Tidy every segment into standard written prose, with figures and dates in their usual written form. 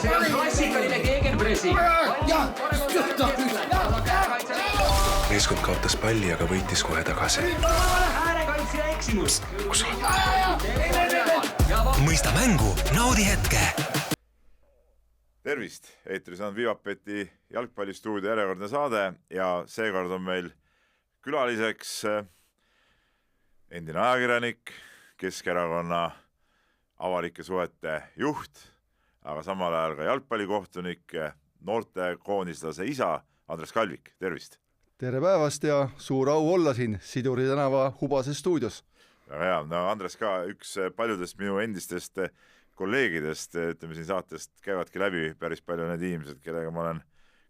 See on klassikaline gegenpressing. Meeskond kaotas palli, aga võitis kohe tagasi. Äärekaitsja eksimus. Kus on? Mõista mängu, naudi hetke. Tervist, eetris on Vivapeti jalgpallistuudio järjekordne saade ja seekord on meil külaliseks endine ajakirjanik, Keskerakonna avalike suhete juht, aga samal ajal ka jalgpallikohtunik, noorte koondislase isa Andres Kalvik, tervist! Tere päevast ja suur au olla siin Siduri tänava Hubases stuudios. Väga hea, no Andres ka üks paljudest minu endistest kolleegidest, ütleme siin saatest käivadki läbi päris palju need inimesed, kellega ma olen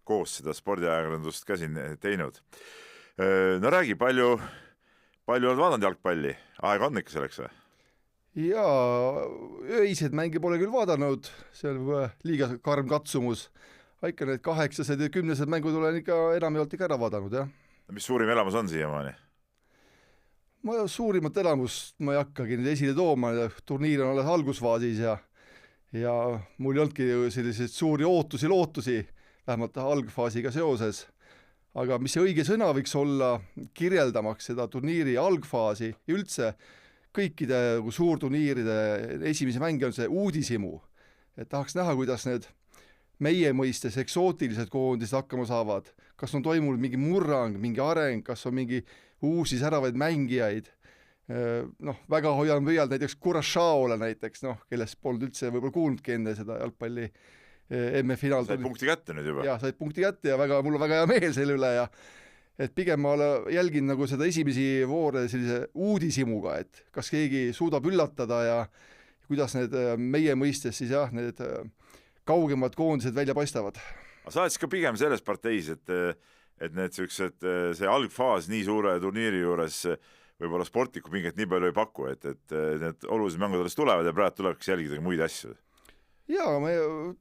koos seda spordiajakirjandust ka siin teinud. No räägi, palju oled vaadanud jalgpalli? Aega on ikka selleks või? Jaa, öised mänge pole küll vaadanud, see on liiga karm katsumus. Ikka need 8. ja 10. mängud olen ikka enamjaolt ikka ära vaadanud, jah. Mis suurim elamus on siiamaani? Ma suurimat elamust ma ei hakkagi nüüd esile tooma, turniir on alles algusfaasis ja mul ei olnudki selliseid suuri lootusi, vähemalt algfaasiga seoses. Aga mis see õige sõna võiks olla kirjeldamaks seda turniiri algfaasi ja üldse kõikide suurturniiride esimese mänge on see uudisimu. Et tahaks näha, kuidas need meie mõistes eksootilised koondised hakkama saavad, kas on toimunud mingi murrang, mingi areng, kas on mingi uusi säravaid mängijaid, väga hoian pöialt näiteks Curaçaole näiteks, kellest polnud üldse võib-olla kuulnudki enne seda jalgpalli M-finaal. Said punkti kätte nüüd juba? Jah, said punkti kätte ja mul on väga hea meel selle üle ja et pigem ma jälgin nagu seda esimesi voore sellise uudisimuga, et kas keegi suudab üllatada ja kuidas need meie mõistes siis jah, need kaugemad koondised välja paistavad. Sa oled siis ka pigem selles parteis, et need see algfaas nii suure turniiri juures võib-olla sportliku pinget nii palju ei paku, et need olulised mängud alles tulevad ja praegu tuleks jälgida muid asju. Jaa,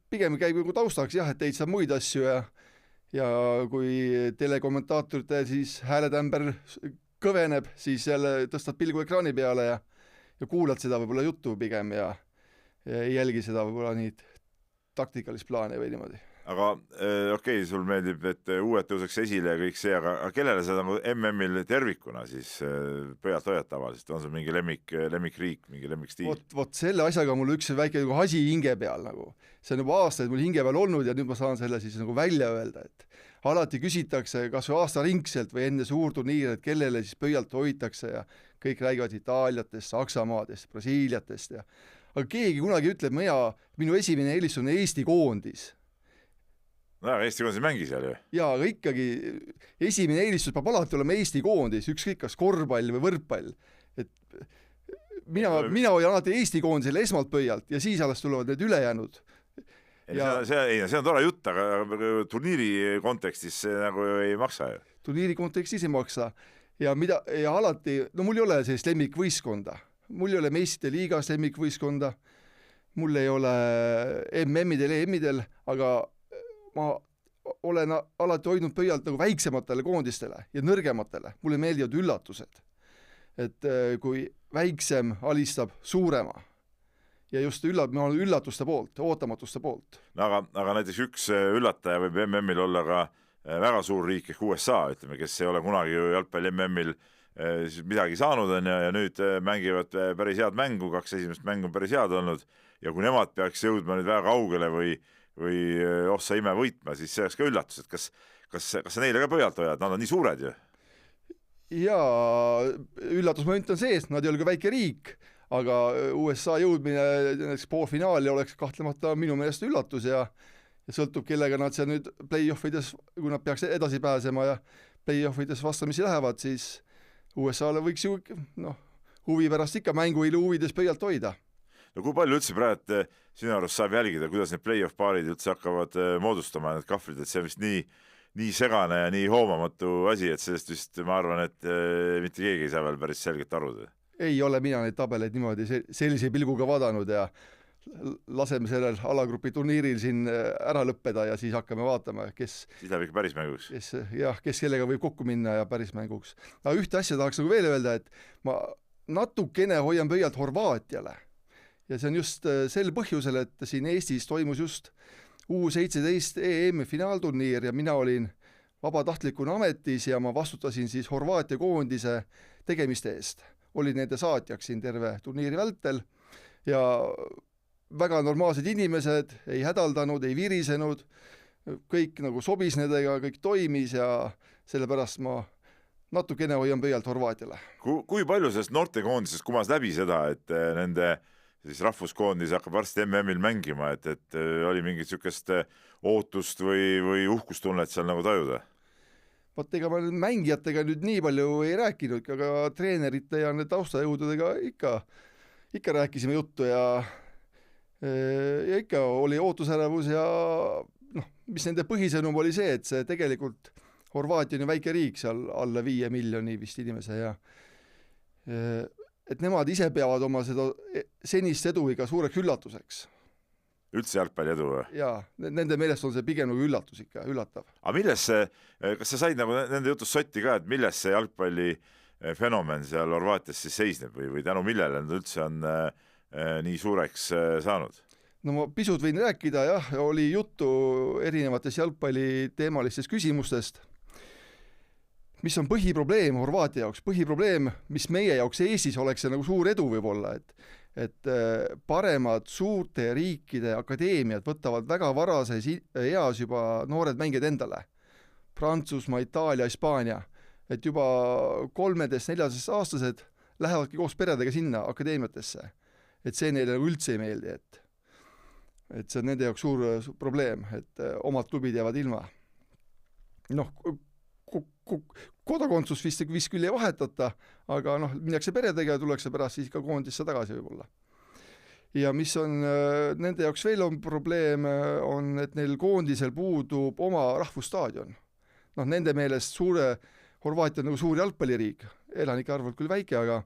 pigem käib nagu taustaks jah, et teid saab muid asju ja kui telekommentaatorite siis hääletämber kõveneb, siis jälle tõstad pilgu ekraani peale ja kuulad seda võib-olla juttu pigem ja ei jälgi seda võib-olla nii taktikalist plaani või niimoodi. Aga okei, sul meeldib, et uued tõuseks esile ja kõik see, aga kellele sa nagu MM-il tervikuna siis pöialt hoiad tavaliselt? On sul mingi lemmikriik, mingi lemmikstiil? Vot selle asjaga mul üks väike nagu hasi hinge peal nagu. See on juba aastaid mul hinge peal olnud ja nüüd ma saan selle siis nagu välja öelda, et alati küsitakse kas või aastaringselt või enne suurturniir, et kellele siis pöialt hoitakse ja kõik räägivad Itaaliatest, Saksamaadest, Brasiiliatest ja aga keegi kunagi ütleb, minu esimene eelis on Eesti koondis. No aga Eesti koondis mängi seal ju. Jaa, aga ikkagi esimene eelistus peab alati olema Eesti koondis, ükskõik kas korvpall või võrkpall. Et mina hoian alati Eesti koondisele esmalt pöialt ja siis alles tulevad need ülejäänud. See on tore jutt, aga turniiri kontekstis see nagu ei maksa ju. Turniiri kontekstis ei maksa ja alati, mul ei ole sellist lemmikvõistkonda. Mul ei ole meistrite liigas lemmikvõistkonda, mul ei ole MM-idel, EM-idel, aga ma olen alati hoidnud pöialt nagu väiksematele koondistele ja nõrgematele. Mulle meeldivad üllatused. Et kui väiksem alistab suurema ja just ma olen üllatuste poolt, ootamatuste poolt. No, aga näiteks üks üllataja võib MM-il olla ka väga suur riik ehk USA, ütleme, kes ei ole kunagi jalgpalli MM-il siis midagi saanud on ja nüüd mängivad päris head mängu, 2 esimest mängu on päris head olnud ja kui nemad peaks jõudma nüüd väga kaugele või ossa ime võitma, siis see oleks ka üllatus, et kas sa neile ka pöialt hoiad, nad on nii suured ju? Jaa, üllatusmoment on sees, nad ei ole ka väike riik, aga USA jõudmine poolfinaali oleks kahtlemata minu meelest üllatus ja sõltub kellega nad seal nüüd play-offides, kui nad peaks edasi pääsema ja play-offides vastamisi lähevad, siis USA-le võiks ju huvi pärast ikka mänguilu huvides pöialt hoida. No kui palju üldse praegu sinu arust saab jälgida, kuidas need play-off paarid üldse hakkavad moodustama need kahvrid, et see on vist nii segane ja nii hoomamatu asi, et sellest vist ma arvan, et mitte keegi ei saa veel päris selgelt aru. Ei ole mina neid tabeleid niimoodi sellise pilguga vaadanud ja laseme sellel alagrupi turniiril siin ära lõppeda ja siis hakkame vaatama, kes läheb ikka päris mänguks. Kes kellega võib kokku minna ja päris mänguks. Aga ühte asja tahaks nagu veel öelda, et ma natukene hoian pöialt Horvaatiale ja see on just sel põhjusel, et siin Eestis toimus just U17 EM finaalturniir ja mina olin vabatahtlikuna ametis ja ma vastutasin siis Horvaatia koondise tegemiste eest. Olin nende saatjaks siin terve turniiri vältel ja väga normaalsed inimesed, ei hädaldanud, ei virisenud, kõik nagu sobis nendega, kõik toimis ja sellepärast ma natukene hoian pöialt Horvaatiale. Kui palju sellest noortekoondisest kumas läbi seda, et nende siis rahvuskoondis hakkab varsti MM-il mängima, et oli mingit sükest ootust või uhkustunnet seal nagu tajuda? Vaat ega ma mängijatega nüüd nii palju ei rääkinud, aga treenerite ja taustajõududega ikka rääkisime juttu ja ikka oli ootusärevus ja mis nende põhisõnum oli see, et see tegelikult Horvaatia on ju väike riik, seal alla 5 miljoni vist inimese ja et nemad ise peavad oma seda senist edu iga suureks üllatuseks. Üldse jalgpalli edu või? Jaa, nende meelest on see pigem nagu üllatus ikka, üllatav. Aga milles see, kas sa said nagu nende jutust sotti ka, et milles see jalgpalli fenomen seal Horvaatias siis seisneb või tänu millele nad üldse on nii suureks saanud? No ma pisut võin rääkida, jah, oli juttu erinevates jalgpalli teemalistest küsimustest. Mis on põhiprobleem Horvaatia jaoks? Põhiprobleem, mis meie jaoks Eestis oleks see nagu suur edu võib-olla, et paremad suurte riikide akadeemiad võtavad väga varases eas juba noored mängijad endale. Prantsusmaa, Itaalia, Hispaania. Et juba 13-14 aastased lähevadki koos peredega sinna akadeemiatesse. Et see neile nagu üldse ei meeldi, et see on nende jaoks suur probleem, et omad klubid jäävad ilma. Kodakondsus vist küll ei vahetata, aga minnakse peredega ja tullakse pärast siis ka koondisse tagasi võib-olla. Ja mis on nende jaoks veel on probleem, on, et neil koondisel puudub oma rahvusstaadion. Nende meelest Horvaatia on nagu suur jalgpalliriik, elanike arvult küll väike, aga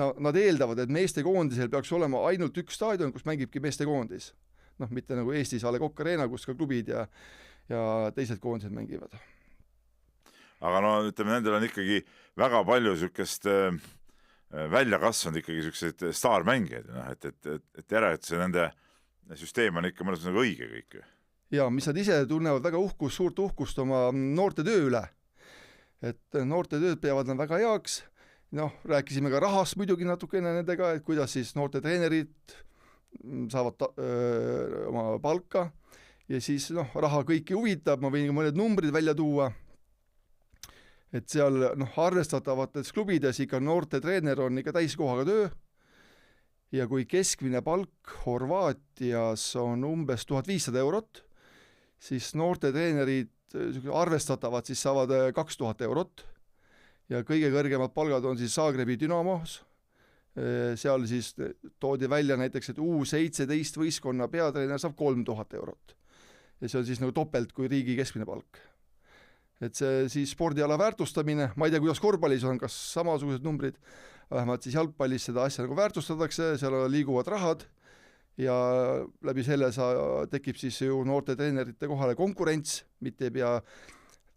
nad eeldavad, et meeste koondisel peaks olema ainult üks staadion, kus mängibki meeste koondis. Mitte nagu Eestis A. Le Coq Arena, kus ka klubid ja teised koondised mängivad. Aga ütleme, nendel on ikkagi väga palju sükest välja kasvanud ikkagi sükseid staarmängijaid, et järelikult see nende süsteem on ikka mõnes nagu õige kõik. Ja mis nad ise tunnevad väga suurt uhkust oma noorte töö üle. Et noorte tööd peavad nad väga heaks. Rääkisime ka rahast muidugi natukene nendega, et kuidas siis noorte treenerid saavad oma palka ja siis raha kõiki huvitab, ma võin mõned numbrid välja tuua. Et seal arvestatavates klubides ikka noorte treener on ikka täiskohaga töö ja kui keskmine palk Horvaatias on umbes 1500 eurot, siis noorte treenerid arvestatavad siis saavad 2000 eurot ja kõige kõrgemad palgad on siis Zagrebi Dynamos. Seal siis toodi välja näiteks, et U17 võistkonna peatreener saab 3000 eurot ja see on siis nagu topelt kui riigi keskmine palk. Et see siis spordiala väärtustamine, ma ei tea, kuidas korvpallis on, kas samasugused numbrid, vähemalt siis jalgpallis seda asja nagu väärtustatakse, seal liiguvad rahad ja läbi selle tekib siis ju noorte treenerite kohale konkurents, mitte ei pea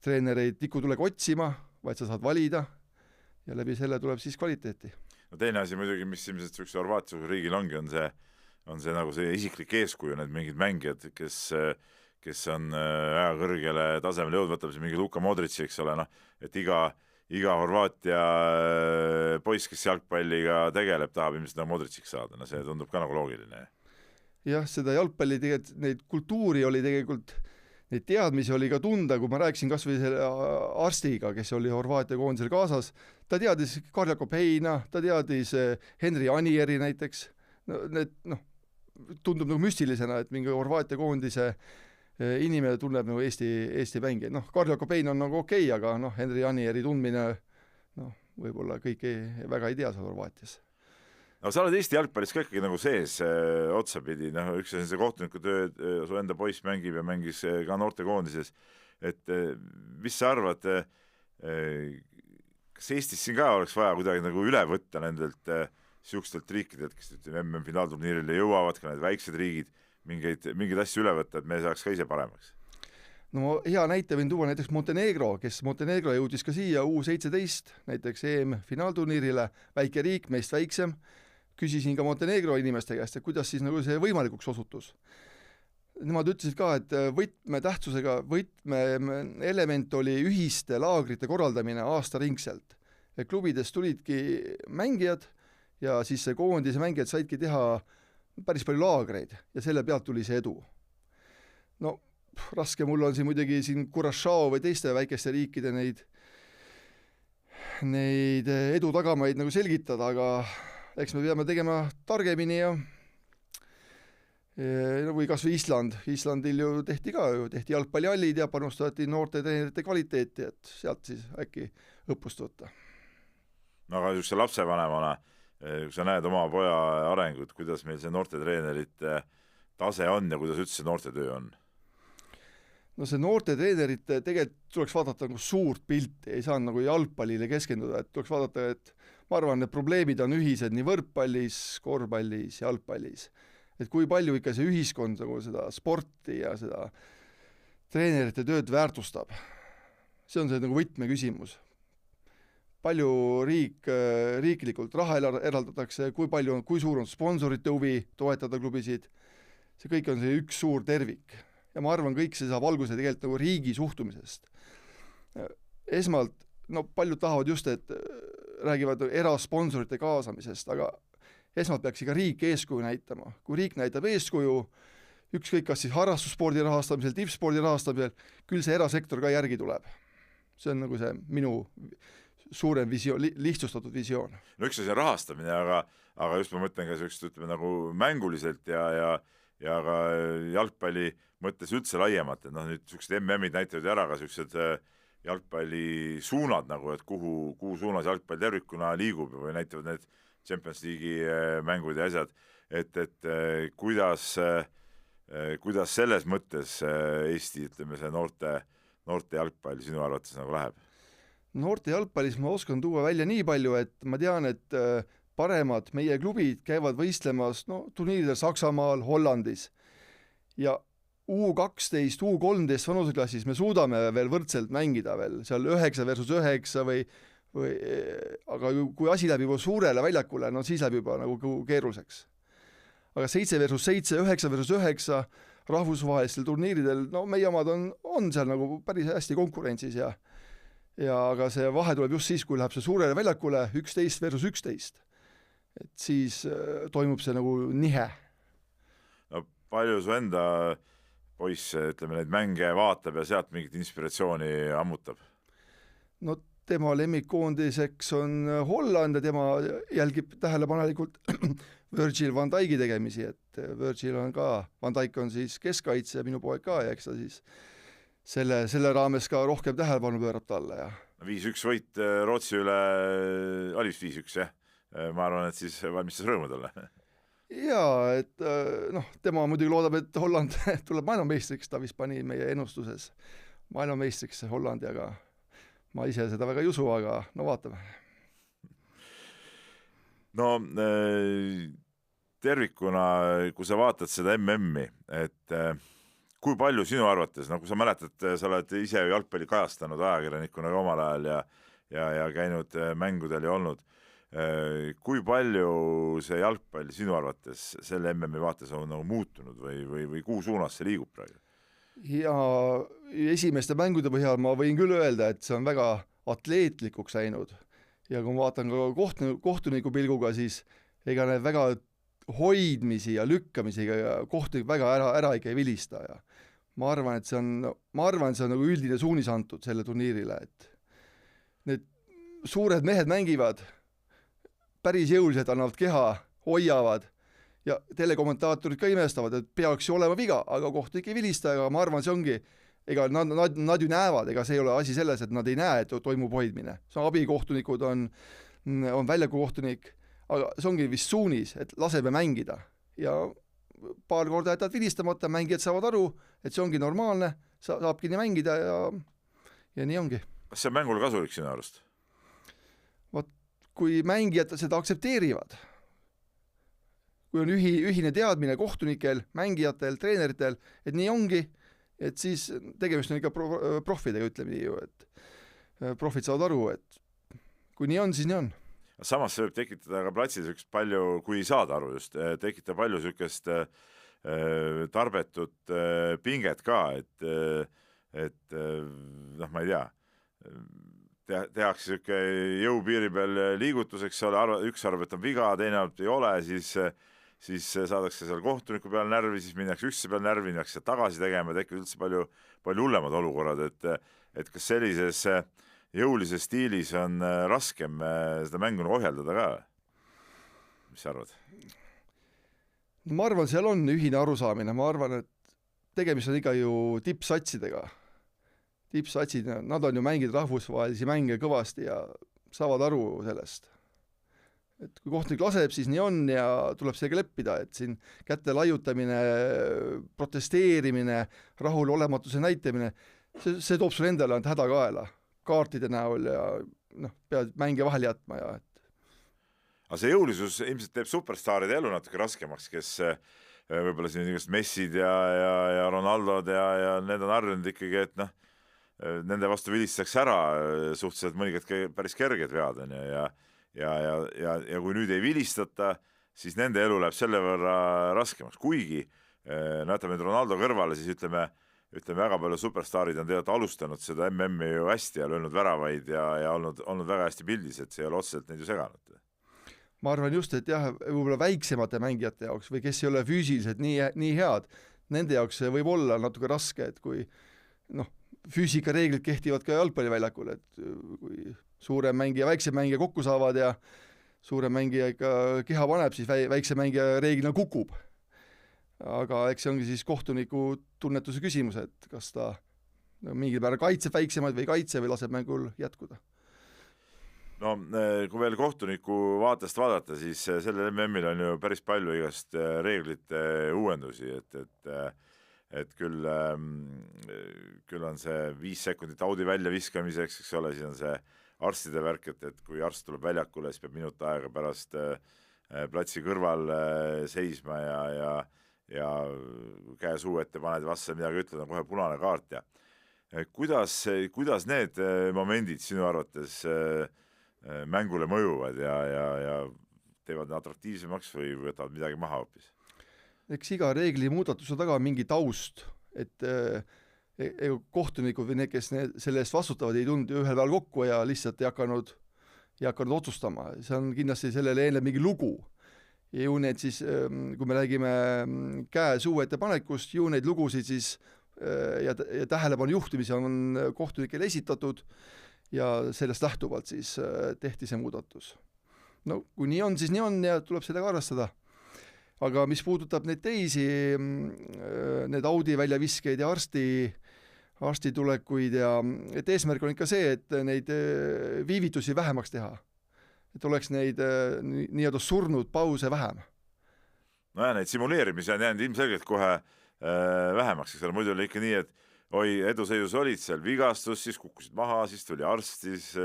treenereid tikutulega otsima, vaid sa saad valida ja läbi selle tuleb siis kvaliteeti. Teine asi muidugi, mis ilmselt üks Horvaatia riigil ongi, on see nagu see isiklik eeskuju, need mingid mängijad, kes on väga kõrgele tasemele jõud, võtab mingi Luka Modrici, eks ole, et iga Horvaatia poiss, kes jalgpalliga tegeleb, tahab ilmselt Modriciks saada, see tundub ka nagu loogiline. Jah, seda jalgpalli tegelikult, neid kultuuri oli tegelikult, neid teadmisi oli ka tunda, kui ma rääkisin kas või selle arstiga, kes oli Horvaatia koondisel kaasas, ta teadis Karja Kopeina, ta teadis Henri Anieri näiteks, tundub nagu müstilisena, et mingi Horvaatia koondise inimene tunneb nagu Eesti mängijad. Karja Kopein on nagu okei, aga Henri Anieri tundmine võib-olla kõik väga ei tea seal Horvaatias. Sa oled Eesti jalgpallis ka ikkagi nagu sees otsapidi, üks on see kohtuniku töö, su enda poiss mängib ja mängis ka noortekoondises, et mis sa arvad, kas Eestis siin ka oleks vaja kuidagi nagu üle võtta nendelt siukestelt riikidelt, kes MM finaalturniirile jõuavad, ka need väiksed riigid, mingeid asju üle võtta, et me saaks ka ise paremaks? Hea näite võin tuua näiteks Montenegro, kes Montenegro jõudis ka siia U17, näiteks EM finaalturniirile, väike riik, meist väiksem, küsisin ka Montenegro inimeste käest, et kuidas siis nagu see võimalikuks osutus. Nemad ütlesid ka, et võtmeelement oli ühiste laagrite korraldamine aastaringselt. Et klubidest tulidki mängijad ja siis see koondise mängijad saidki teha päris palju laagreid ja selle pealt tuli see edu. No raske mul on siin muidugi Curaçao või teiste väikeste riikide neid edu tagamaid nagu selgitada, aga eks me peame tegema targemini ja või kas või Islandil ju tehti jalgpallihallid ja panustati noorte treenerite kvaliteeti, et sealt siis äkki õppust võtta. No aga niisuguse lapsevanemana, kui sa näed oma poja arengut, kuidas meil see noorte treenerite tase on ja kuidas üldse noorte töö on? No see noorte treenerite tegelikult tuleks vaadata nagu suurt pilti, ei saa nagu jalgpallile keskenduda, et tuleks vaadata, et ma arvan, need probleemid on ühised nii võrkpallis, korvpallis, jalgpallis. Et kui palju ikka see ühiskond nagu seda sporti ja seda treenerite tööd väärtustab. See on see nagu võtmeküsimus. Palju riiklikult raha eraldatakse, kui suur on sponsorite huvi toetada klubisid. See kõik on see üks suur tervik. Ja ma arvan, kõik see saab alguse tegelikult nagu riigi suhtumisest. Esmalt, paljud tahavad just, et räägivad erasponsorite kaasamisest, aga esmalt peaks iga riik eeskuju näitama. Kui riik näitab eeskuju, ükskõik kas siis harrastusspordi rahastamisel, tippspordi rahastamisel, küll see erasektor ka järgi tuleb. See on nagu see minu suurem visioon, lihtsustatud visioon. No üks asi on rahastamine, aga just ma mõtlen ka sellist, ütleme nagu mänguliselt ja ka jalgpalli mõttes üldse laiemalt, et nüüd sellised MM-id näitavad ära ka sellised jalgpalli suunad nagu, et kuhu suunas jalgpall tervikuna liigub või näitavad need Champions League'i mängud ja asjad, et kuidas selles mõttes Eesti, ütleme see noorte jalgpall sinu arvates nagu läheb? Noorte jalgpallis ma oskan tuua välja nii palju, et ma tean, et paremad meie klubid käivad võistlemas turniiridel Saksamaal, Hollandis ja U12, U13 vanuseklassis me suudame veel võrdselt mängida veel, seal 9 versus 9 või aga kui asi läheb juba suurele väljakule, siis läheb juba nagu keeruliseks. Aga 7 versus 7, 9 versus 9 rahvusvahelistel turniiridel, meie omad on seal nagu päris hästi konkurentsis ja aga see vahe tuleb just siis, kui läheb see suurele väljakule 11 versus 11. Et siis toimub see nagu nihe. No palju su enda poiss, ütleme, neid mänge vaatab ja sealt mingit inspiratsiooni ammutab? No tema lemmikkoondiseks on Holland ja tema jälgib tähelepanelikult Virgil van Dijk'i tegemisi, et Virgil on ka, Van Dijk on siis keskkaitse ja minu poeg ka ja eks ta siis selle raames ka rohkem tähelepanu pöörab talle. Ja. 5-1 võit Rootsi üle, oli 5-1 jah? Ma arvan, et siis valmistas rõõmu talle. Jaa, et tema muidugi loodab, et Holland tuleb maailmameistriks, ta vist pani meie ennustuses maailmameistriks Hollandi, aga ma ise seda väga ei usu, aga vaatame. No tervikuna, kui sa vaatad seda MM-i, et kui palju sinu arvates, kui sa mäletad, sa oled ise jalgpalli kajastanud ajakirjanikuna ka omal ajal ja käinud mängudel ja olnud, kui palju see jalgpall sinu arvates selle MM-i vaates on nagu muutunud või kuhu suunas see liigub praegu? Ja esimeste mängude põhjal ma võin küll öelda, et see on väga atleetlikuks läinud ja kui ma vaatan ka kohtuniku pilguga, siis ega need väga hoidmisi ja lükkamisi ja kohtunik väga ära ikka ei vilista ja ma arvan, et see on nagu üldine suunis antud selle turniirile, et need suured mehed mängivad päris jõuliselt, annavad keha, hoiavad ja telekommentaatorid ka imestavad, et peaks ju olema viga, aga kohtunik ei vilista ja ma arvan, see ongi, ega nad ju näevad, ega see ei ole asi selles, et nad ei näe, et toimub hoidmine. See on abikohtunikud, on väljakukohtunik, aga see ongi vist suunis, et laseme mängida ja paar korda jätad vilistamata, mängijad saavad aru, et see ongi normaalne, saabki nii mängida ja nii ongi. Kas see on mängul kasulik sinu arust? Kui mängijad seda aktsepteerivad, kui on ühine teadmine kohtunikel, mängijatel, treeneritel, et nii ongi, et siis tegemist on ikka profidega, ütleme nii ju, et profid saavad aru, et kui nii on, siis nii on. samas see võib tekitada ka platsil niisugust palju, kui ei saada aru just, tekitab palju niisugust tarbetut pinget ka, et noh, ma ei tea, tehakse niisugune jõupiiri peal liigutus, eks ole, üks arvab, et on viga, teine arvab, et ei ole, siis saadakse seal kohtuniku peal närvi, siis minnakse üksteise peal närvi, minnakse tagasi tegema, tekivad üldse palju hullemad olukorrad, et kas sellises jõulises stiilis on raskem seda mängu ohjeldada ka? Mis sa arvad? Ma arvan, seal on ühine arusaamine, ma arvan, et tegemist on ikka ju tippsatsidega. Tippsatsid, nad on ju mänginud rahvusvahelisi mänge kõvasti ja saavad aru sellest. Et kui kohtunik laseb, siis nii on ja tuleb sellega leppida, et siin kätte laiutamine, protesteerimine, rahulolematuse näitamine, see toob sulle endale ainult häda kaela kaartide näol ja pead mänge vahel jätma ja Aga see jõulisus ilmselt teeb superstaaride elu natuke raskemaks, kes võib-olla siin Messid ja Ronaldod ja need on harjunud ikkagi, et nende vastu vilistakse ära suhteliselt mõningad päris kerged vead on ja kui nüüd ei vilistata, siis nende elu läheb selle võrra raskemaks, kuigi näitame nüüd Ronaldo kõrvale, siis ütleme väga palju superstaarid on tegelikult alustanud seda MM-i ju hästi ja löönud väravaid ja olnud väga hästi pildis, et see ei ole otseselt neid ju seganud. Ma arvan just, et jah, võib-olla väiksemate mängijate jaoks või kes ei ole füüsiliselt nii head, nende jaoks võib olla natuke raske, et kui füüsikareeglid kehtivad ka jalgpalliväljakul, et kui suurem mängija, väiksem mängija kokku saavad ja suurem mängija ikka keha paneb, siis väikse mängija reeglina kukub. Aga eks see ongi siis kohtuniku tunnetuse küsimus, et kas ta mingil määral kaitseb väiksemaid või ei kaitse või laseb mängul jätkuda. No kui veel kohtuniku vaatest vaadata, siis sellel MM-il on ju päris palju igast reeglite uuendusi, et küll on see 5 sekundit audi välja viskamiseks, eks ole, siis on see arstide värk, et kui arst tuleb väljakule, siis peab minut aega pärast platsi kõrval seisma ja käe suu ette paned vastu midagi ütled, on kohe punane kaart ja kuidas need momendid sinu arvates mängule mõjuvad ja teevad atraktiivsemaks või võtavad midagi maha hoopis? Eks iga reegli muudatuse taga on mingi taust, et kohtunikud või need, kes selle eest vastutavad, ei tulnud ühel päeval kokku ja lihtsalt ei hakanud otsustama. See on kindlasti sellele eelnev mingi lugu. Ja ju need siis, kui me räägime käe suu ettepanekust, ju neid lugusid siis ja tähelepanu juhtimisi on kohtunikele esitatud ja sellest lähtuvalt siis tehti see muudatus. No kui nii on, siis nii on ja tuleb sellega arvestada. Aga mis puudutab neid teisi, need audi väljaviskeid ja arsti tulekuid et eesmärk on ikka see, et neid viivitusi vähemaks teha. Et oleks neid nii-öelda surnud pause vähem. No ja neid simuleerimisi on jäänud ilmselgelt kohe vähemaks, eks ole, muidu oli ikka nii, et eduseisus olid seal vigastus, siis kukkusid maha, siis tuli arst, siis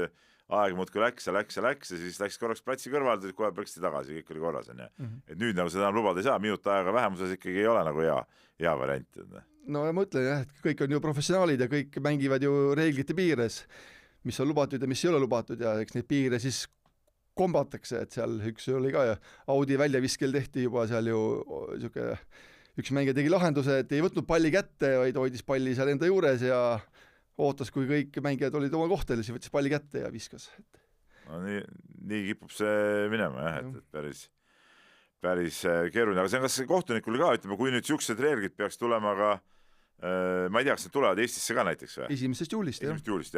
aeg muudkui läks ja siis läks korraks platsi kõrval, kohe põrksti tagasi, kõik oli korras. Et nüüd nagu seda enam lubada ei saa, minut aega vähemuses ikkagi ei ole nagu hea variant. No ma ütlen jah, et kõik on ju professionaalid ja kõik mängivad ju reeglite piires, mis on lubatud ja mis ei ole lubatud ja eks neid piire siis kombatakse, et seal üks oli ka ja audi väljaviskel tehti juba seal ju üks mängija tegi lahenduse, et ei võtnud palli kätte, vaid hoidis palli seal enda juures ja ootas, kui kõik mängijad olid oma kohtadel, siis võttis palli kätte ja viskas. No nii kipub see minema jah, et päris keeruline, aga see on kas kohtunikul ka, ütleme, kui nüüd siuksed reeglid peaks tulema ka, ma ei tea, kas need tulevad Eestisse ka näiteks või? 1. juulist,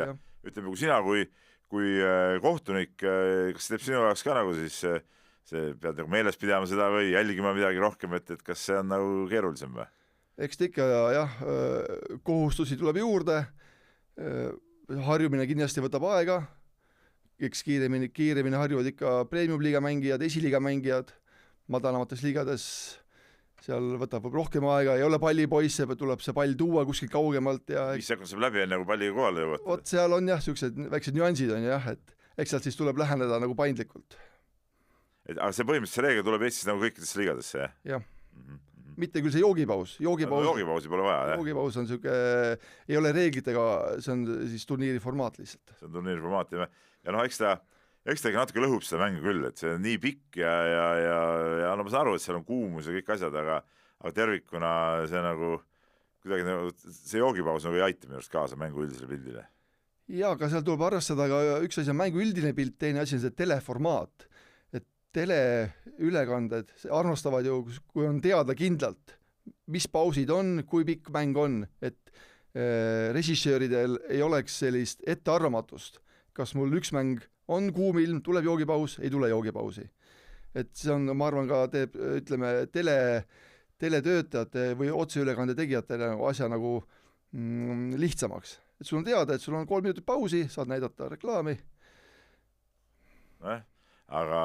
jah. Ütleme, kui sina kui kohtunik, kas see teeb sinu jaoks ka nagu siis see pead nagu meeles pidama seda või jälgima midagi rohkem, et kas see on nagu keerulisem või? Eks ta ikka jah, kohustusi tuleb juurde, harjumine kindlasti võtab aega, eks kiiremini harjuvad ikka premium-liiga mängijad, esiliiga mängijad, madalamates liigades seal võtab rohkem aega, ei ole pallipoisse, tuleb see pall tuua kuskilt kaugemalt ja 5 sekundit saab läbi enne, kui palliga kohale jõuad. Vot seal on jah, sellised väiksed nüansid on jah, et eks sealt siis tuleb läheneda nagu paindlikult. Aga see põhimõtteliselt reegel tuleb Eestis nagu kõikidesse liigadesse, jah? Jah. Mitte küll see joogipaus. Joogipausi pole vaja, jah? Joogipaus on siuke, ei ole reeglitega, see on siis turniiri formaat lihtsalt. See on turniiri formaat ja eks ta natuke lõhub seda mängu küll, et see on nii pikk ja no ma saan aru, et seal on kuumus ja kõik asjad, aga tervikuna see nagu kuidagi nagu, see joogipaus nagu ei aita minu arust kaasa mängu üldisele pildile. Jaa, aga seal tuleb arvestada ka üks asi on mängu üldine pilt, teine asi on see teleformaat. Et teleülekanded armastavad ju, kui on teada kindlalt, mis pausid on, kui pikk mäng on, et režissööridel ei oleks sellist ettearvamatust, kas mul üks mäng on kuumilm, tuleb joogipaus, ei tule joogipausi. Et see on, ma arvan, ka teeb, ütleme, teletöötajate või otseülekande tegijatele asja nagu lihtsamaks. Et sul on teada, et sul on 3 minutit pausi, saad näidata reklaami. Aga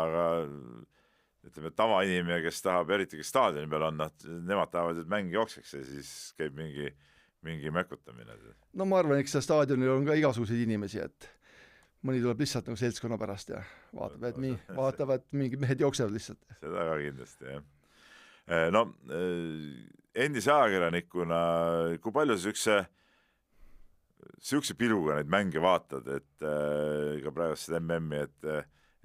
ütleme, tavainimene, kes tahab, eriti kes staadioni peal on, nemad tahavad, et mäng jookseks ja siis käib mingi mökutamine. No ma arvan, eks staadionil on ka igasuguseid inimesi, et mõni tuleb lihtsalt nagu seltskonna pärast ja vaatab, et mingid mehed jooksevad lihtsalt. Seda ka kindlasti, jah. No, endise ajakirjanikuna, kui palju sihukese piluga neid mänge vaatad, et ka praegu seda MM-i,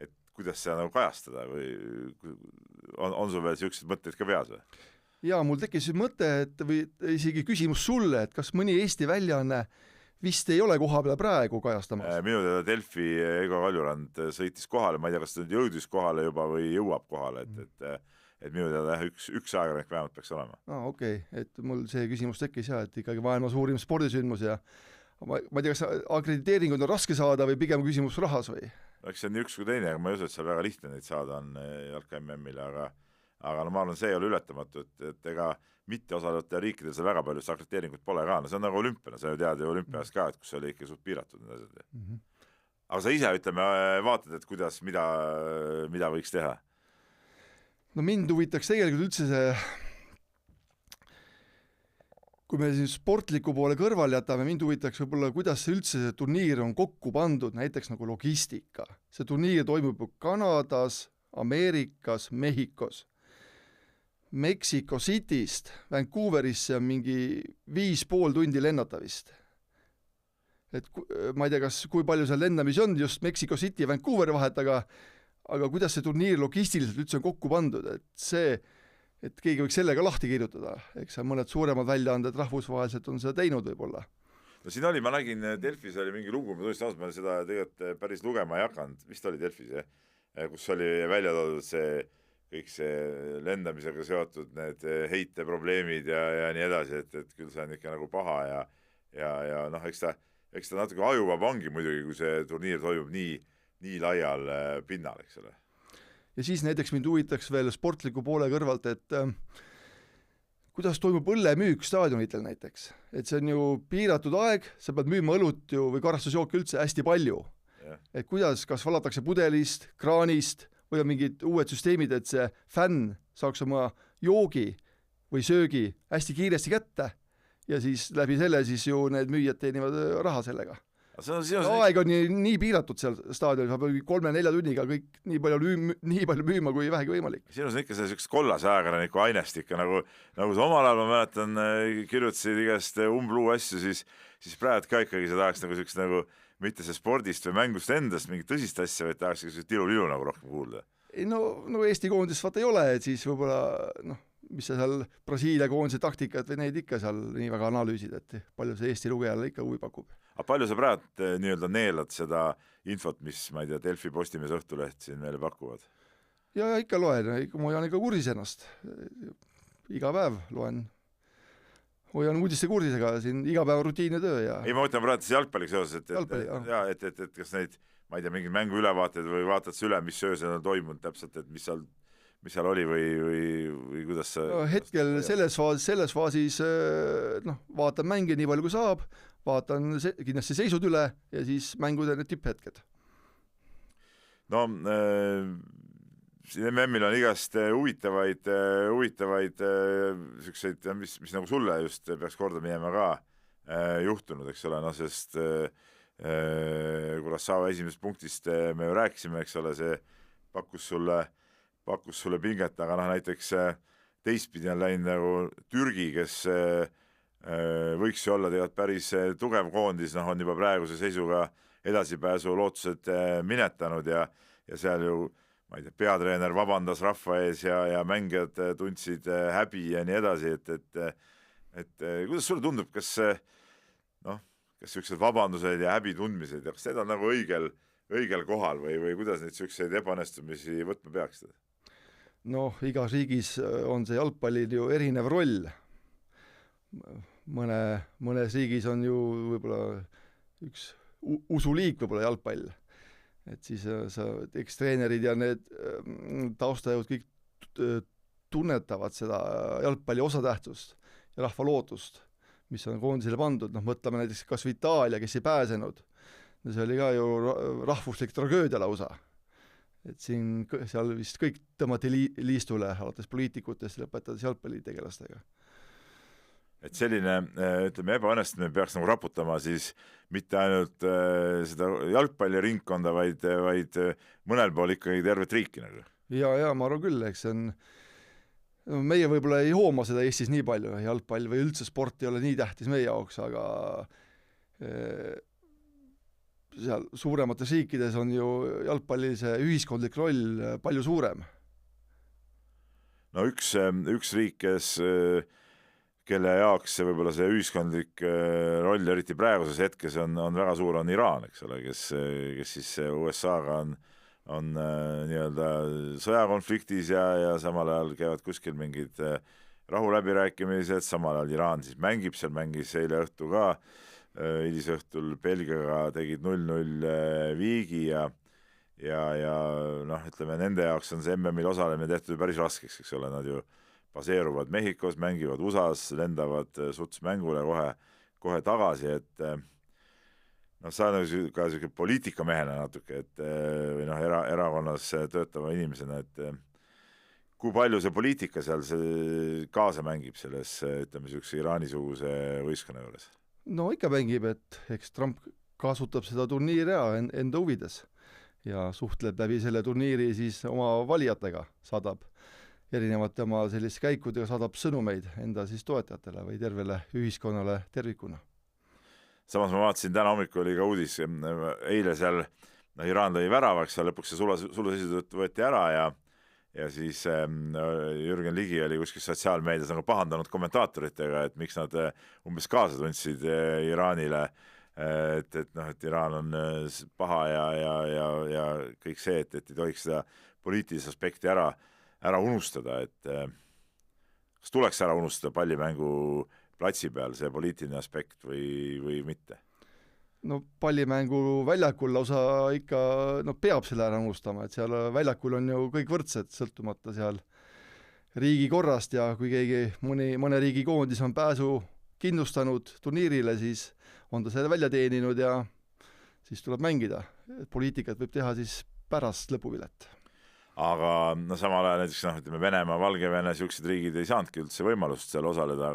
et kuidas seda nagu kajastada või on sul veel sihukesed mõtteid ka peas või? Jaa, mul tekkis mõte, et või isegi küsimus sulle, et kas mõni Eesti väljaanne vist ei ole koha peal praegu kajastamas? Minu teada Delfi Ego Kaljurand sõitis kohale, ma ei tea, kas ta nüüd jõudis kohale juba või jõuab kohale, et minu teada üks ajakirjanik vähemalt peaks olema. Okei, et mul see küsimus tekkis ja, et ikkagi maailma suurim spordisündmus ja ma ei tea, kas akrediteeringud on raske saada või pigem küsimus rahas või? Eks see on nii üks kui teine, aga ma ei usu, et seal väga lihtne neid saada on jalka MM-ile, aga no ma arvan, see ei ole ületamatu, et ega mitte osalevate riikidel seal väga palju akrediteeringut pole ka, no see on nagu olümpiana, sa ju tead ju olümpias ka, et kus oli ikka suht piiratud need asjad. Aga sa ise, ütleme, vaatad, et kuidas, mida võiks teha? No mind huvitaks tegelikult üldse see, kui me siin sportliku poole kõrval jätame, mind huvitaks võib-olla, kuidas üldse see turniir on kokku pandud, näiteks nagu logistika. See turniir toimub Kanadas, Ameerikas, Mehhikos. Mexico Cityst Vancouverisse on mingi 5,5 tundi lennata vist. Et ma ei tea, kui palju seal lendamisi on just Mexico City ja Vancouveri vahet, aga kuidas see turniir logistiliselt üldse on kokku pandud, et see, et keegi võiks sellega lahti kirjutada, eks mõned suuremad väljaanded rahvusvaheliselt on seda teinud võib-olla. No siin oli, ma nägin Delfis oli mingi lugu, ma tunnistan, ma seda tegelikult päris lugema ei hakanud, vist oli Delfis, kus oli välja toodud kõik see lendamisega seotud need heiteprobleemid ja nii edasi, et küll see on ikka nagu paha ja noh, eks ta natuke ajuvab ongi muidugi, kui see turniir toimub nii laial pinnal, eks ole. Ja siis näiteks mind huvitaks veel sportliku poole kõrvalt, et kuidas toimub õllemüük staadionitel näiteks. Et see on ju piiratud aeg, sa pead müüma õlut ju või karastusjooki üldse hästi palju. Et kuidas, kas valatakse pudelist, kraanist või on mingid uued süsteemid, et see fänn saaks oma joogi või söögi hästi kiiresti kätte ja siis läbi selle siis ju need müüjad teenivad raha sellega. Aeg on nii piiratud seal staadionil, sa pead 3-4 tunniga kõik nii palju müüma kui vähegi võimalik. Sinus on ikka sellist kollase ajakirjaniku ainest ikka, nagu sa omal ajal, ma mäletan, kirjutasid igast umbluu asju, siis praegu ka ikkagi sa tahaks nagu sellist nagu mitte see spordist või mängust endast mingit tõsist asja, vaid tahaks sellist tilu-lilu nagu rohkem kuulda. No Eesti koondis vaata ei ole, et siis võib-olla mis sa seal Brasiilia koondise taktikat või neid ikka seal nii väga analüüsid, et palju see Eesti lugejale ikka huvi pakub. Aga palju sa praegu nii-öelda neelad seda infot, mis, ma ei tea, Delfi Postimees Õhtuleht siin meile pakuvad? Ja ikka loen, ma hoian ikka kursis ennast. Iga päev loen. Hoian uudiste kursisega siin iga päeva rutiinne töö ja... Ei, ma mõtlen praegu jalgpalliga seoses, et kas neid, ma ei tea, mingid mängu ülevaated või vaatad sa üle, mis öösel on toimunud täpselt, et mis seal oli või kuidas sa... No, hetkel selles faasis vaatan mänge nii palju kui saab, vaatan kindlasti seisud üle ja siis mängude need tipphetked. No, siin MM-il on igast huvitavaid sükseid, mis nagu sulle just peaks korda minema ka juhtunud, eks ole, no sest Curaçao esimesest punktist me ju rääkisime, eks ole, see pakkus sulle pinget, aga näiteks teistpidi on läinud nagu Türgi, kes võiks ju olla tegelikult päris tugev koondis, on juba praeguse seisuga edasipääsu lootused minetanud ja ja seal ju ma ei tea, peatreener vabandas rahva ees ja mängijad tundsid häbi ja nii edasi, et kuidas sulle tundub, kas sellised vabandused ja häbi tundmised ja kas need on nagu õigel kohal või kuidas neid selliseid ebaõnnestumisi võtma peaks? Noh, igas riigis on see jalgpallil ju erinev roll. Mõnes riigis on ju võib-olla üks usuliik võib-olla jalgpall. Et siis eks treenerid ja need taustajõud kõik tunnetavad seda jalgpalli osatähtsust ja rahva lootust, mis on koondisele pandud. Noh, mõtleme näiteks kas või Itaalia, kes ei pääsenud. See oli ka ju rahvuslik tragöödia lausa. Et seal vist kõik tõmmati liistule, alates poliitikutest lõpetades jalgpallitegelastega. Et selline, ütleme, ebaõnnestumine peaks nagu raputama siis mitte ainult seda jalgpalliringkonda, vaid mõnel pool ikkagi tervet riiki nagu. Ja ma arvan küll, eks see on, meie võib-olla ei hooma seda Eestis nii palju, jalgpall või üldse sport ei ole nii tähtis meie jaoks, aga seal suuremates riikides on ju jalgpallil see ühiskondlik roll palju suurem. No üks riik, kelle jaoks see võib-olla see ühiskondlik roll, eriti praeguses hetkes on väga suur, on Iraan, eks ole, kes siis USA-ga on nii-öelda sõjakonfliktis ja samal ajal käivad kuskil mingid rahuläbirääkimised, samal ajal Iraan siis mängib, seal mängis eile õhtu ka, hilisõhtul Belgiaga tegid 0-0 viigi ja noh, ütleme, nende jaoks on see MM-il osalemine tehtud päris raskeks, eks ole, nad ju baseeruvad Mehhikos, mängivad USA-s, lendavad suts mängule kohe tagasi, et noh, sa nagu ka selline poliitikamehena natuke, või noh, erakonnas töötava inimesena, et kui palju see poliitika seal kaasa mängib selles, ütleme, selline Iraani-suguse võistkonna juures? No ikka mängib, et eks Trump kasutab seda turniiri enda huvides ja suhtleb läbi selle turniiri siis oma valijatega, saadab erinevate oma selliste käikudega, saadab sõnumeid enda siis toetajatele või tervele ühiskonnale tervikuna. Samas ma vaatasin, täna hommikul oli ka uudis, eile seal Iraan lõi väravaks, seal lõpuks see suluseisud võeti ära ja siis Jürgen Ligi oli kuskil sotsiaalmeedias nagu pahandanud kommentaatoritega, et miks nad umbes kaasa tundsid Iraanile, et Iraan on paha ja kõik see, et ei tohiks seda poliitilist aspekti ära unustada, et kas tuleks ära unustada pallimängu platsi peal see poliitiline aspekt või mitte? No pallimängu väljakul lausa ikka peab selle ära unustama, et seal väljakul on ju kõik võrdsed, sõltumata seal riigi korrast ja kui mõne riigi koondis on pääsu kindlustanud turniirile, siis on ta selle välja teeninud ja siis tuleb mängida. Poliitikat võib teha siis pärast lõpuvilet. Aga samal ajal näiteks ütleme Venemaa, Valgevene, sellised riigid ei saanudki üldse võimalust seal osaleda,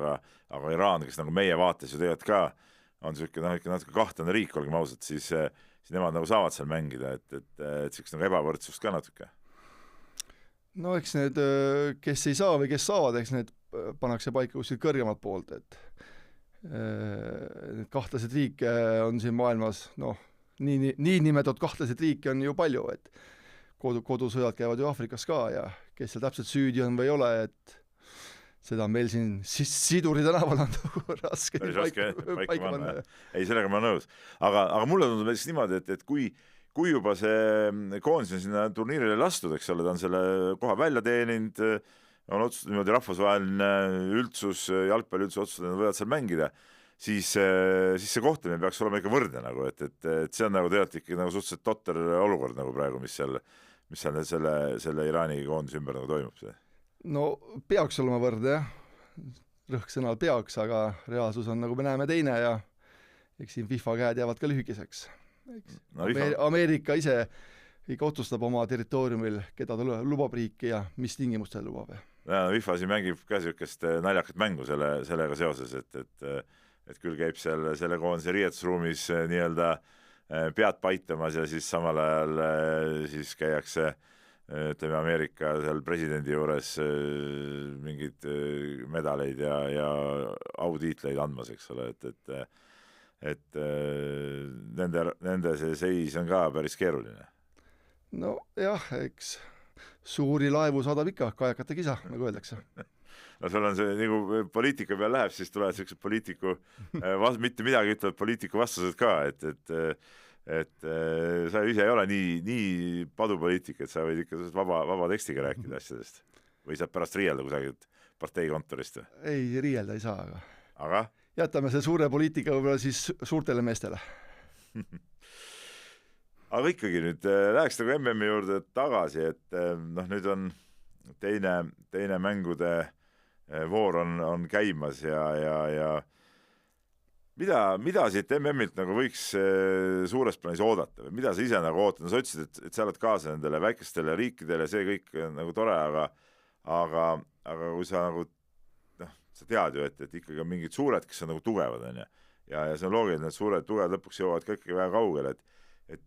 aga Iraan, kes nagu meie vaates ju tegelikult ka on selline natuke kahtlane riik, olgem ausad, siis nemad nagu saavad seal mängida, et sellist nagu ebavõrdsust ka natuke. No eks need, kes ei saa või kes saavad, eks need pannakse paika kuskil kõrgemalt poolt, et need kahtlased riike on siin maailmas, nii nimetatud kahtlased riike on ju palju, et kodusõjad käivad ju Aafrikas ka ja kes seal täpselt süüdi on või ei ole, et seda meil siin Siduri tänaval on raske paika panna. Ei, sellega ma nõus. Aga mulle tundub niimoodi, et kui juba see koondis on sinna turniirile lastud, eks ole, ta on selle koha välja teeninud, on otsustatud niimoodi rahvusvaheline üldsus, jalgpalli üldsus otsustatud, nad võivad seal mängida, siis see kohtlemine peaks olema ikka võrdne, nagu, et see on nagu tegelikult ikkagi nagu suhteliselt totter olukord nagu praegu, mis seal selle Iraani koondise ümber nagu toimub see. No peaks olema võrdne, rõhk sõnal peaks, aga reaalsus on, nagu me näeme, teine ja eks siin FIFA käed jäävad ka lühikeseks. Ameerika ise ikka otsustab oma territooriumil, keda ta lubab riiki ja mis tingimustel lubab. FIFA siin mängib ka niisugust naljakat mängu sellega seoses, et küll käib selle koondise riietusruumis nii-öelda pead paitamas ja siis samal ajal siis käiakse ütleme Ameerika seal presidendi juures mingid medaleid ja autiitleid andmas, eks ole, et nende see seis on ka päris keeruline. no jah, eks suuri laevu saadab ikka kajakate kisa, nagu öeldakse. No sul on see, nagu poliitika peal läheb, siis tulevad sellised poliitiku mitte midagi ütlevad poliitiku vastused ka, et sa ise ei ole nii padupoliitik, et sa võid ikka vaba tekstiga rääkida asjadest või saad pärast riielda kusagilt partei kontorist või? Ei, riielda ei saa, aga? Jätame see suure poliitika võib-olla siis suurtele meestele. Aga ikkagi nüüd läheks nagu MM-i juurde tagasi, et noh, nüüd on teine mängude voor on käimas ja mida siit MM-ilt nagu võiks suures plaanis oodata või mida sa ise nagu ootad? No sa ütlesid, et sa oled kaasa nendele väikestele riikidele, see kõik on nagu tore, aga kui sa nagu sa tead ju, et ikkagi on mingid suured, kes on nagu tugevad, on ju, ja see on loogiline, et need suured tugevad lõpuks jõuavad ka ikkagi väga kaugele, et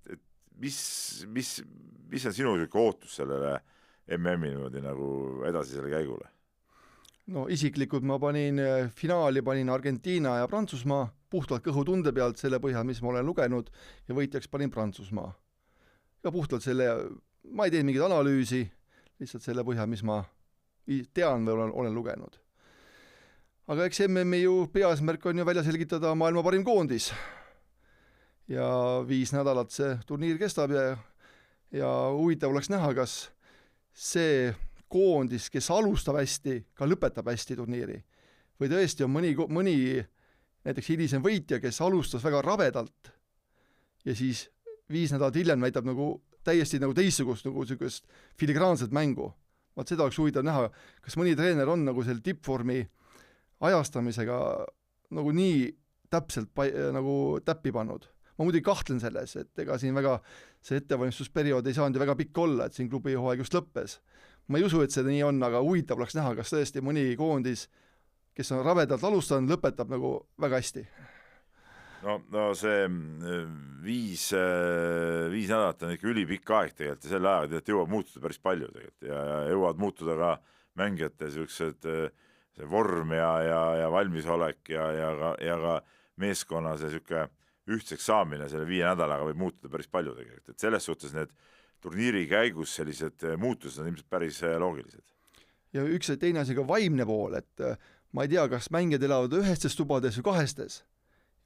mis on sinu ootus sellele MM-i niimoodi nagu edasisele käigule? No isiklikult ma finaali panin Argentiina ja Prantsusmaa puhtalt kõhutunde pealt selle põhjal, mis ma olen lugenud, ja võitjaks panin Prantsusmaa. Ja puhtalt selle, ma ei teinud mingit analüüsi, lihtsalt selle põhjal, mis ma tean või olen lugenud. Aga eks MM-i ju peaasmärk on ju välja selgitada maailma parim koondis. Ja 5 nädalat see turniir kestab ja huvitav oleks näha, kas see koondis, kes alustab hästi, ka lõpetab hästi turniiri. Või tõesti on mõni näiteks hilisem võitja, kes alustas väga rabedalt ja siis 5 nädalat hiljem näitab nagu täiesti nagu teistsugust nagu sellisest filigraanset mängu. Vaat seda oleks huvitav näha, kas mõni treener on nagu selle tippvormi ajastamisega nagu nii täpselt nagu täppi pannud. Ma muidugi kahtlen selles, et ega siin väga see ettevalmistusperiood ei saanud ju väga pikk olla, et siin klubi hooaeg just lõppes. Ma ei usu, et see nii on, aga huvitav oleks näha, kas tõesti mõni koondis, kes on rabedalt alustanud, lõpetab nagu väga hästi. No see 5 nädalat on ikka ülipikk aeg tegelikult ja selle ajaga jõuab muutuda päris palju tegelikult ja jõuavad muutuda ka mängijate sellised see vorm ja valmisolek ja ka meeskonna see selline ühtseks saamine selle 5 nädalaga võib muutuda päris palju tegelikult, et selles suhtes need turniiri käigus sellised muutused on ilmselt päris loogilised. Ja üks teine asi ka vaimne pool, et ma ei tea, kas mängijad elavad 1 tubades või 2.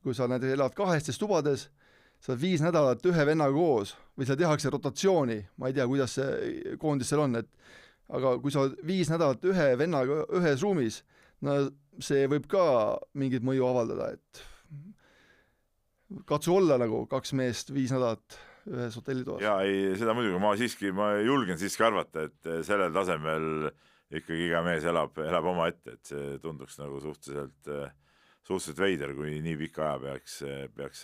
Kui sa näiteks elad 2 tubades, sa 5 nädalat 1 vennaga koos või sa tehakse rotatsiooni, ma ei tea, kuidas see koondis seal on, aga kui sa 5 nädalat 1 vennaga 1 ruumis, no see võib ka mingit mõju avaldada, et katsu olla nagu 2 meest 5 nädalat ühes hotellitoas. Jaa, ei, seda muidugi, ma julgen siiski arvata, et sellel tasemel ikkagi iga mees elab oma ette, et see tunduks nagu suhteliselt veider, kui nii pika aja peaks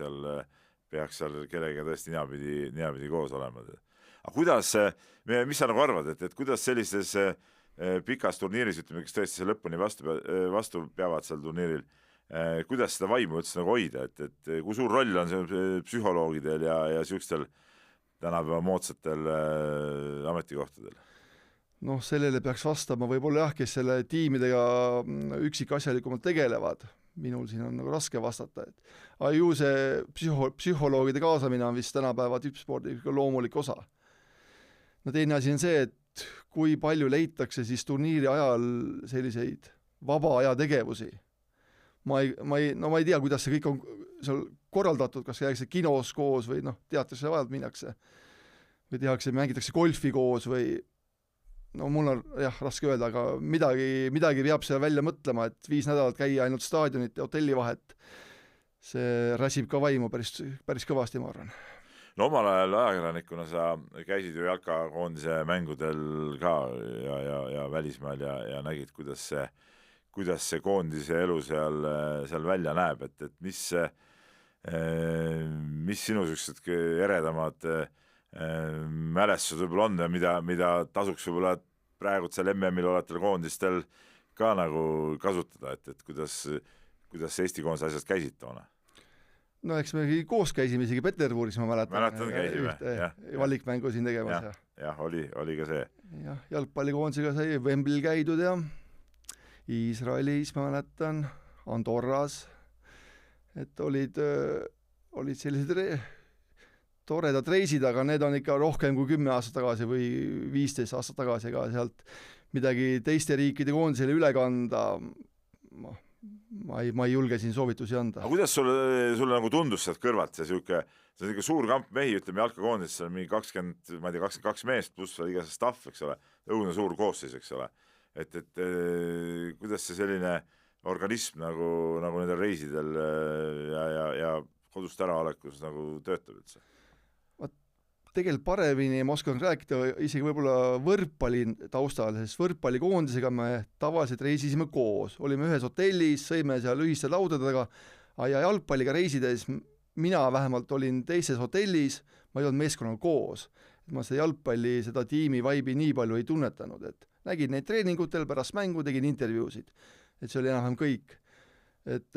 seal kellega tõesti niapidi koos olema. Aga kuidas, mis sa nagu arvad, et kuidas sellises pikas turniiris, ütleme, kes tõesti see lõpuni vastu peavad seal turniiril, kuidas seda vaimu üldse nagu hoida, et kui suur roll on see psühholoogidel ja siukstel tänapäeva moodsatel ametikohtadel? Noh, sellele peaks vastama võib-olla jah, kes selle tiimidega üksikasjalikumalt tegelevad. Minul siin on nagu raske vastata, aga ju see psühholoogide kaasamine on vist tänapäeva tippspordi loomulik osa. No teine asi on see, et kui palju leitakse siis turniiri ajal selliseid vaba aja tegevusi. Ma ei tea, kuidas see kõik on seal korraldatud, kas käiakse kinos koos või teatrisse vajalt minnakse või mängitakse golfi koos või mul on raske öelda, aga midagi peab seal välja mõtlema, et 5 nädalat käia ainult staadionit ja hotelli vahet, see räsib ka vaimu päris kõvasti, ma arvan. No omal ajal ajakirjanikuna sa käisid ju jalkakoondise mängudel ka ja välismaal ja nägid, kuidas see koondise elu seal välja näeb, et mis sinu sellised eredamad mälestused võib-olla on ja mida tasuks võib-olla praegu seal MM-il olevatel koondistel ka nagu kasutada, et kuidas Eesti koondise asjad käisid toona? No eks me koos käisime isegi Peterburis, ma mäletan käisime, valikmängu siin tegemas. Jah, oli ka see. Jah, jalgpallikoondisega sai Wembley'l käidud ja Iisraelis, ma mäletan, Andorras, et olid sellised toredad reisid, aga need on ikka rohkem kui 10 aastat tagasi või 15 aastat tagasi, ega sealt midagi teiste riikide koondisele üle kanda, ma ei julge siin soovitusi anda. Aga kuidas sulle nagu tundus sealt kõrvalt see on suur kamp mehi, ütleme jalkakoondis, see on mingi 22 meest, pluss iga see staff, eks ole, õudne suur koosseis, eks ole. Et kuidas see selline organism nagu nendel reisidel ja kodust äraolekus nagu töötab üldse? Tegelikult paremini ma oskan rääkida isegi võib-olla võrkpalli taustal, sest võrkpallikoondisega me tavaliselt reisisime koos, olime ühes hotellis, sõime seal ühiste laudadega ja jalgpalliga reisides mina vähemalt olin teises hotellis, ma ei olnud meeskonnaga koos. Ma seda jalgpalli, seda tiimi vaibi nii palju ei tunnetanud, et nägin neid treeningutel, pärast mängu tegin intervjuusid, et see oli enam kõik. Et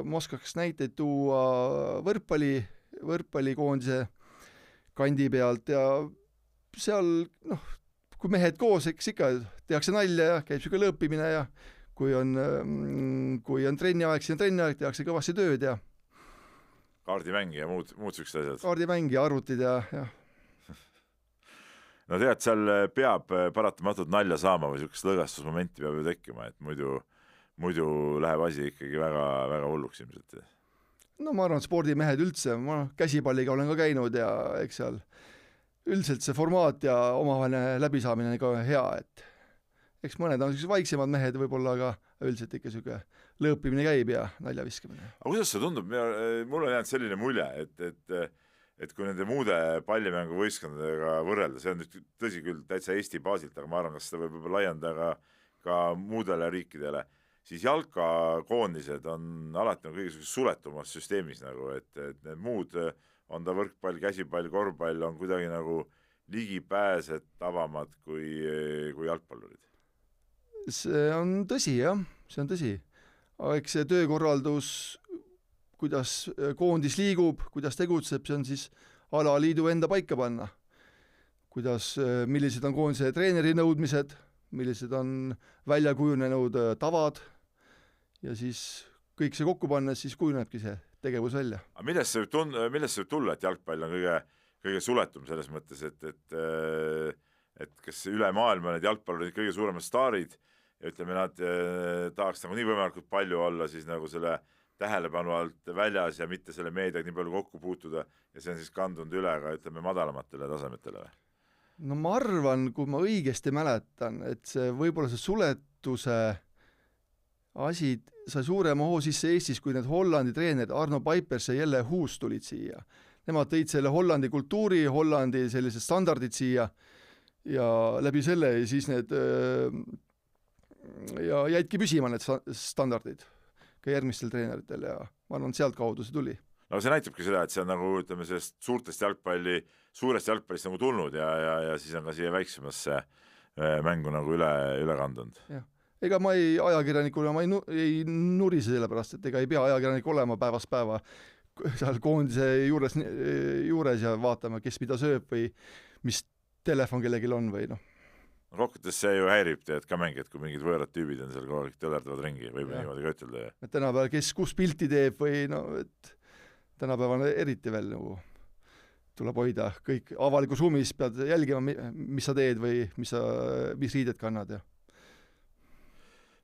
ma oskaks näiteid tuua võrkpallikoondise kandi pealt ja seal, kui mehed koos, eks ikka tehakse nalja ja käib siuke lõõpimine ja kui on trenniaeg, siis on trenniaeg, tehakse kõvasti tööd ja kaardimängi ja muud sükst asjad. Kaardimängi ja arvutid ja. No tead, seal peab paratamatult nalja saama või siukest lõõgastusmomenti peab ju tekkima, et muidu läheb asi ikkagi väga, väga hulluks ilmselt. No ma arvan, spordimehed üldse, ma käsipalliga olen ka käinud ja eks seal üldiselt see formaat ja omavaheline läbisaamine on ikka hea, et eks mõned on vaiksemad mehed võib-olla, aga üldiselt ikka siuke lõõpimine käib ja nalja viskamine. Aga kuidas see tundub? Mul on jäänud selline mulje, et kui nende muude pallimänguvõistkondadega võrrelda, see on nüüd tõsi küll täitsa Eesti baasilt, aga ma arvan, kas seda võib laiendada ka muudele riikidele, siis jalkakoondised on alati kõige suletumas süsteemis, nagu, et need muud, on ta võrkpall, käsipall, korvpall, on kuidagi nagu ligipääsetavamad kui jalgpallurid. See on tõsi, jah, see on tõsi. Aga eks see töökorraldus, kuidas koondis liigub, kuidas tegutseb, see on siis alaliidu enda paika panna. Millised on koondise treeneri nõudmised, millised on välja kujunenud tavad ja siis kõik see kokku pannes, siis kujunebki see tegevus välja. Aga millest see võib tulla, et jalgpall on kõige suletum selles mõttes, et kas üle maailma need jalgpallurid kõige suuremad staarid ja ütleme, nad tahaks nagu nii võimalikult palju olla siis nagu selle tähelepanu alt väljas ja mitte selle meediaga nii palju kokku puutuda ja see on siis kandunud üle ka ütleme madalamatele tasemetele või? No ma arvan, kui ma õigesti mäletan, et see võib-olla see suletuse asi sai suurema hoo sisse Eestis, kui need Hollandi treenerid Arno Paipers ja Jelle Huus tulid siia. Nemad tõid selle Hollandi kultuuri, Hollandi sellised standardid siia ja läbi selle siis need ja jäidki püsima need standardid ka järgmistel treeneritel ja ma arvan, sealt kaudu see tuli. No see näitabki seda, et see on nagu ütleme sellest suurest jalgpallist nagu tulnud ja siis on ka siia väiksemasse mängu nagu üle kandunud. Jah. Ega ma ajakirjanikuna ei nurise selle pärast, et ega ei pea ajakirjanik olema päevast päeva seal koondise juures ja vaatama, kes mida sööb või mis telefon kellegil on või noh. Kokkutes see ju häirib teed ka mängijad, kui mingid võõrad tüübid on seal kogu aeg tölerdavad ringi, võib niimoodi ka ütelda. Et tänapäeval kes kus pilti teeb või et tänapäeval eriti veel nagu tuleb hoida kõik avalikus ruumis, pead jälgima, mis sa teed või mis riided kannad ja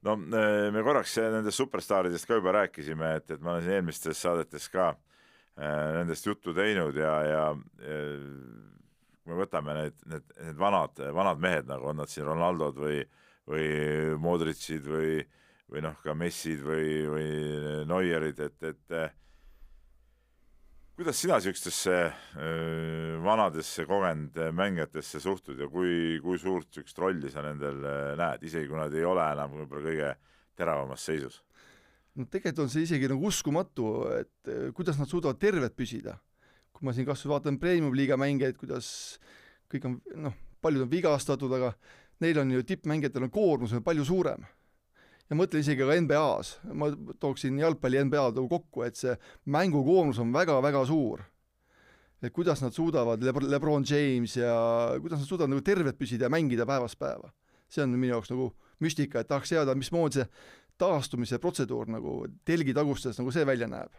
no me korraks nendest superstaaridest ka juba rääkisime, et ma olen siin eelmistes saadetes ka nendest juttu teinud ja kui me võtame need vanad mehed, nagu on nad siin Ronaldod või Modricid või noh, ka Messid või Neuerid, et kuidas sina sihukestesse vanadesse kogenud mängijatesse suhtud ja kui suurt sihukest rolli sa nendel näed, isegi kui nad ei ole enam võib-olla kõige teravamas seisus? No tegelikult on see isegi nagu uskumatu, et kuidas nad suudavad terved püsida. Kui ma siin kasvõi vaatan Premium-liiga mängijaid, kuidas kõik on, paljud on vigastatud, aga neil on ju tippmängijatel on koormus palju suurem. Ja mõtlen isegi ka NBA-s, ma tooksin jalgpalli NBA kokku, et see mängukoormus on väga-väga suur. Et kuidas nad suudavad, LeBron James ja kuidas nad suudavad nagu terved püsida ja mängida päevast päeva. See on minu jaoks nagu müstika, et tahaks teada, mismoodi see taastumise protseduur nagu telgi tagustas nagu see välja näeb.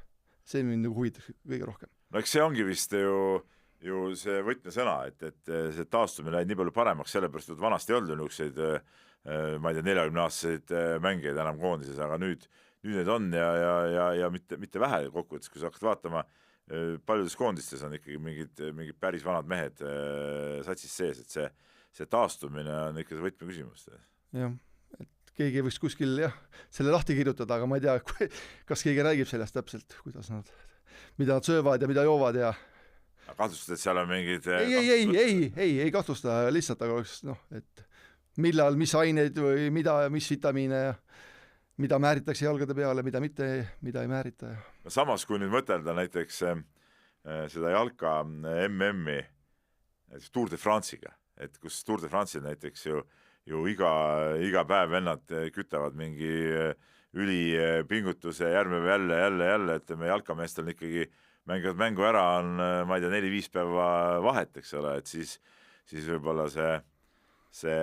See mind nagu huvitab kõige rohkem. No eks see ongi vist ju ju see võtmesõna, et see taastumine läinud nii palju paremaks, sellepärast, et vanasti ei olnud ju niisuguseid, ma ei tea, 40-aastaseid mängijaid enam koondises, aga nüüd need on ja mitte vähe kokkuvõttes, kui sa hakkad vaatama, paljudes koondistes on ikkagi mingid päris vanad mehed satsis sees, et see taastumine on ikka see võtmeküsimus. Jah, et keegi võiks kuskil selle lahti kirjutada, aga ma ei tea, kas keegi räägib sellest täpselt, mida nad söövad ja mida joovad ja kahtlustad, et seal on mingid ei kahtlusta lihtsalt, aga oleks et millal, mis aineid või mis vitamiine ja mida määritakse jalgade peale, mida ei määrita. Samas, kui nüüd mõtelda näiteks seda jalka MM-i Tour de France'iga, et kus Tour de France'il näiteks ju iga päev vennad kütavad mingi ülipingutuse järgmine jälle, et me jalkameestel ikkagi mängivad mängu ära, on, ma ei tea, 4-5 päeva vahet, eks ole, et siis võib-olla see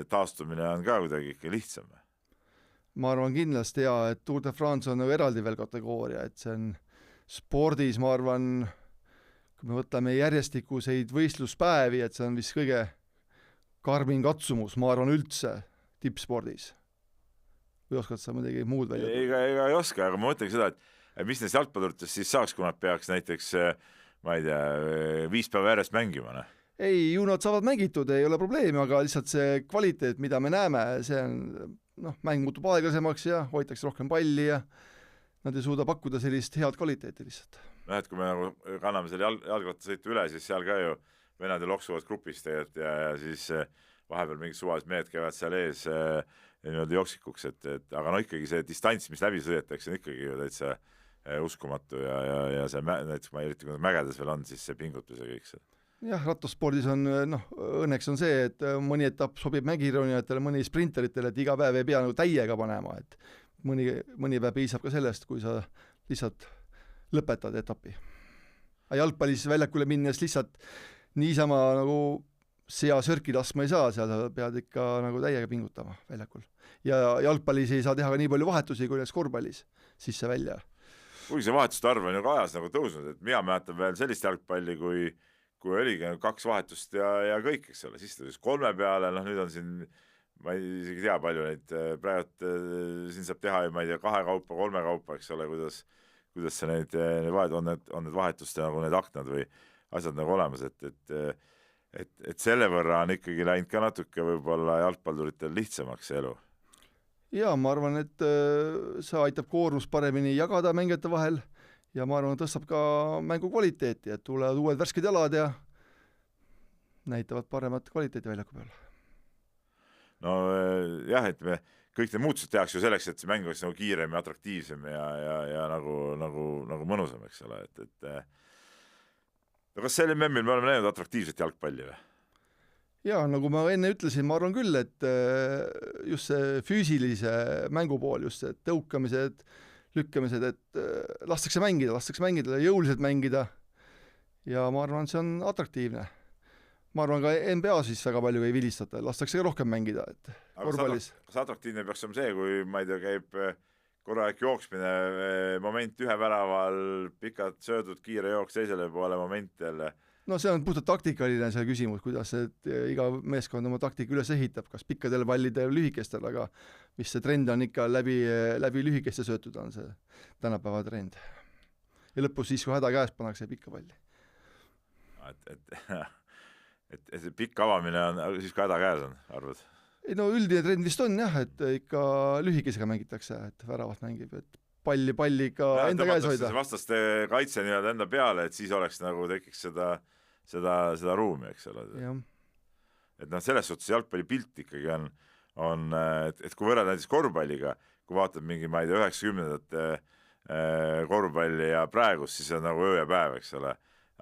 taastumine on ka kuidagi ikka lihtsam. Ma arvan kindlasti et Tour de France on eraldi veel kategooria, et see on spordis, ma arvan, kui me võtame järjestikuseid võistluspäevi, et see on vist kõige karmim katsumus, ma arvan üldse tippspordis. Või oskad sa midagi muud välja? Ega ei oska, aga ma mõtlengi seda, et mis neist jalgpalluritest siis saaks, kui nad peaks näiteks, ma ei tea, 5 päeva järjest mängima, ne? Ei, ju nad saavad mängitud, ei ole probleemi, aga lihtsalt see kvaliteet, mida me näeme, see on mäng muutub aeglasemaks ja hoitakse rohkem palli ja nad ei suuda pakkuda sellist head kvaliteeti lihtsalt. Et kui me nagu kanname selle jalgrattasõitu üle, siis seal ka ju venad loksuvad grupis tegelikult ja siis vahepeal mingid suvalised mehed käivad seal ees niimoodi jooksikuks, aga ikkagi see distants, mis läbi sõidetakse, on ikkagi ju täitsa uskumatu ja see näiteks ma eriti, kui mägedes veel on, siis see pingutus ja kõik see. Jah, rattaspordis on, õnneks on see, et mõni etapp sobib mägironijatele, mõni sprinteritele, et iga päev ei pea nagu täiega panema, et mõni päev piisab ka sellest, kui sa lihtsalt lõpetad etapi. Jalgpallis väljakule minnes lihtsalt niisama nagu seasörki laskma ei saa, seal pead ikka nagu täiega pingutama väljakul. Ja jalgpallis ei saa teha ka nii palju vahetusi, kui näiteks korvpallis sisse välja. Kui see vahetuste arv on ju ka ajas nagu tõusnud, et mina mäletan veel sellist jalgpalli, kui oligi 2 vahetust ja kõik, eks ole, siis 3 peale, nüüd on siin, ma ei isegi tea palju neid, praegu siin saab teha, ma ei tea, 2 kaupa, 3 kaupa, eks ole, kuidas see need vahed on need vahetuste nagu need aknad või asjad nagu olemas, et selle võrra on ikkagi läinud ka natuke võib-olla jalgpalluritel lihtsamaks see elu. Jaa, ma arvan, et see aitab koormus paremini jagada mängijate vahel ja ma arvan, tõstab ka mängu kvaliteeti, et tulevad uued värsked jalad ja näitavad paremat kvaliteeti väljaku peal. No jah, et me kõik need muutused tehakse ju selleks, et see mäng oleks nagu kiirem ja atraktiivsem ja nagu mõnusam, eks ole, no kas selle MM-il me oleme näinud atraktiivset jalgpalli või? Jaa, nagu ma enne ütlesin, ma arvan küll, et just see füüsilise mängu pool, just see tõukamised, lükkamised, et lastakse mängida, jõuliselt mängida ja ma arvan, see on atraktiivne. Ma arvan, ka NBA siis väga palju ei vilistata, lastakse ka rohkem mängida, et korvpallis. Kas atraktiivne peaks olema see, kui ma ei tea, käib korralik jooksmine, moment ühe väraval, pikad söödud, kiire jooks teisele poole moment jälle? No see on puhtalt taktikaline see küsimus, kuidas iga meeskond oma taktika üles ehitab, kas pikkadel pallidel või lühikestel, aga mis see trend on ikka läbi lühikeste söötud on see tänapäeva trend. Ja lõpus siis, kui häda käes pannakse pikka palli. Et pikk avamine on, siis kui häda käes on, arvad? Ei no üldine trend vist on jah, et ikka lühikesega mängitakse, et väravat mängib, et palli ikka enda käes hoida. Vastaste kaitse nii-öelda enda peale, et siis oleks nagu tekiks seda ruumi, eks ole. Et selles suhtes jalgpalli pilt ikkagi on, et kui võrrelda näiteks korvpalliga, kui vaatad mingi, ma ei tea, 90-ndate korvpalli ja praegust, siis on nagu öö ja päev, eks ole.